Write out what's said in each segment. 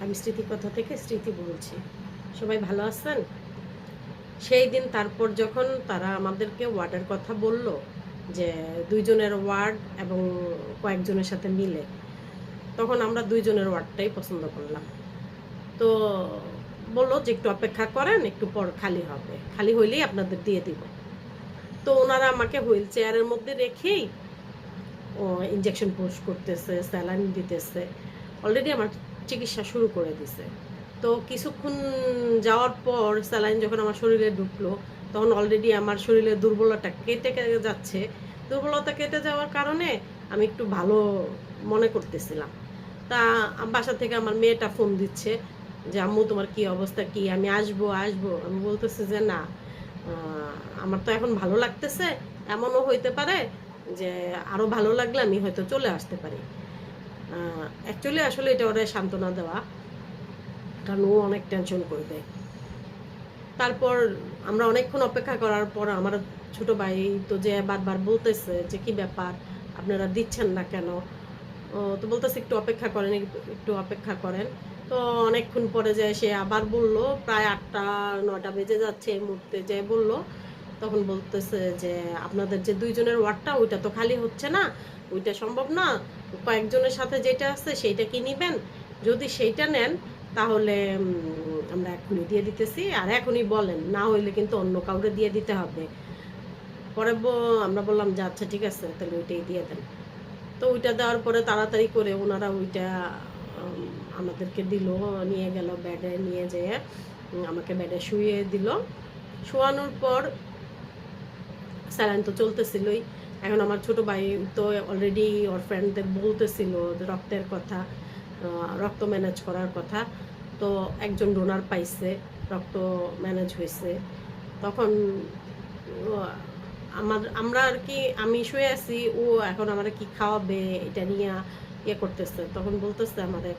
আমি স্মৃতিকথা থেকে স্মৃতি বলছি। সবাই ভালো আছেন? সেই দিন তারপর যখন তারা আমাদেরকে ওয়ার্ডের কথা বলল যে ২ জনের ওয়ার্ড এবং কয়েকজনের সাথে মিলে, তখন আমরা ২ জনের ওয়ার্ডটাই পছন্দ করলাম। তো বলল যে, "একটু অপেক্ষা করেন, একটু পর খালি হবে। খালি হইলেই আপনাদের দিয়ে দিব।" তো ওনারা আমাকে হুইল চেয়ারের মধ্যে রেখেই ইনজেকশন পুশ করতেছে, স্যালাইন দিতেছে। অলরেডি আমার চিকিৎসা শুরু করে দিছে। তো কিছুক্ষণ যাওয়ার পর স্যালাইন যখন আমার শরীরে ঢুকলো, তখন অলরেডি আমার শরীরের দুর্বলতা কেটে যাচ্ছে। দুর্বলতা কেটে যাওয়ার কারণে আমি একটু ভালো মনে করতেছিলাম। তা বাসা থেকে আমার মেয়েটা ফোন দিচ্ছে যে, "আম্মু তোমার কি অবস্থা? কি আমি আসবো, আসবো?" আমি বলতেছি যে, "না, আ আমার তো এখন ভালো লাগতেছে। এমনও হইতে পারে যে আরো ভালো লাগলে আমি হয়তো চলে আসতে পারি।" আ অ্যাকচুয়ালি আসলে এটা ওরে সান্ত্বনা দেওয়া। কারণ ও অনেক টেনশন করবে। তারপর আমরা অনেকক্ষণ অপেক্ষা করার পর আমার ছোট ভাই তো যেয়ে বারবার বলতেছে যে, "কি ব্যাপার? আপনারা দিচ্ছেন না কেন?" তো বলতেছে, "একটু অপেক্ষা করেন, একটু অপেক্ষা করেন।" তো অনেকক্ষণ পরে যেয়ে সে আবার বলল, প্রায় ৮টা-৯টা বেজে যাচ্ছে এই মুহূর্তে যেয়ে বলল, তখন বলতেছে যে, "আপনাদের যে ২ জনের ওয়ার্ডটা ওইটা তো খালি হচ্ছে না, ওইটা সম্ভব না। কয়েকজনের সাথে যেটা আছে সেইটা কি নিবেন? যদি সেইটা নেন তাহলে আমরা এখনই দিয়ে দিতেছি। আর এখনই বলেন, না হইলে কিন্তু অন্য কাউকে দিয়ে দিতে হবে।" পরে আমরা বললাম যে, "আচ্ছা ঠিক আছে, তাহলে ওইটাই দিয়ে দেন।" তো ওইটা দেওয়ার পরে তাড়াতাড়ি করে ওনারা ওইটা আম আমাদেরকে দিল, নিয়ে গেল বেডে নিয়ে যেয়ে আমাকে বেডে শুইয়ে দিল। শোয়ানোর পর স্যালাইন তো চলতেছিলই। এখন আমার ছোট ভাই তো অলরেডি ওর ফ্রেন্ডদের বলতেছিল যে রক্তের কথা, আ রক্ত ম্যানেজ করার কথা। তো একজন ডোনার পাইছে, রক্ত ম্যানেজ হইছে। তখন ও আমরা আরকি আমি শুয়ে আছি, ও এখন আমারে কি খাওয়াবে এটা নিয়া ইয়ে করতেছে। তখন বলতেছে আমারে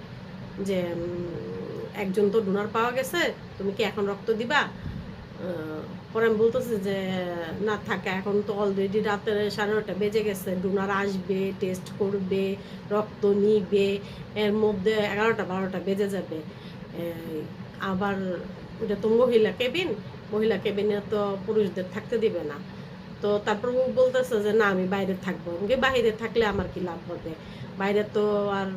যে, "একজন তো ডোনার পাওয়া গেছে, তুমি কি এখন রক্ত দিবা?" আ পরে আমি বলতেছি যে, "না থাক, এখন তো অলরেডি রাতের 9:30 বেজে গেছে। ডোনার আসবে, টেস্ট করবে, রক্ত নিবে। এর মধ্যে 11টা-12টা বেজে যাবে। আবার ওটা তো মহিলা কেবিন। মহিলা কেবিনে তো পুরুষদের থাকতে দিবে না।" তো তারপর ও বলতেছে যে, "না আমি বাইরে থাকবো।" আমি বলি, "বাহিরে থাকলে আমার কি লাভ হবে? বাইরে তো আর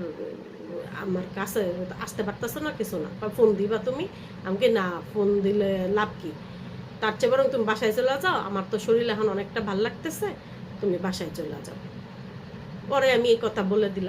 আমার কাছে আসতে পারতেছে না, কিছু না। কয়, ফোন দিবা তুমি?" আমি বলি, "না, ফোন দিলে লাভ কি? তার চেয়ে বরং তুমি বাসায় চলে যাও। আমার তো শরীর এখন অনেকটা ভাল লাগতেছে। তুমি বাসায় চলে যাও।" পরে আমি এই কথা বলে দিলাম।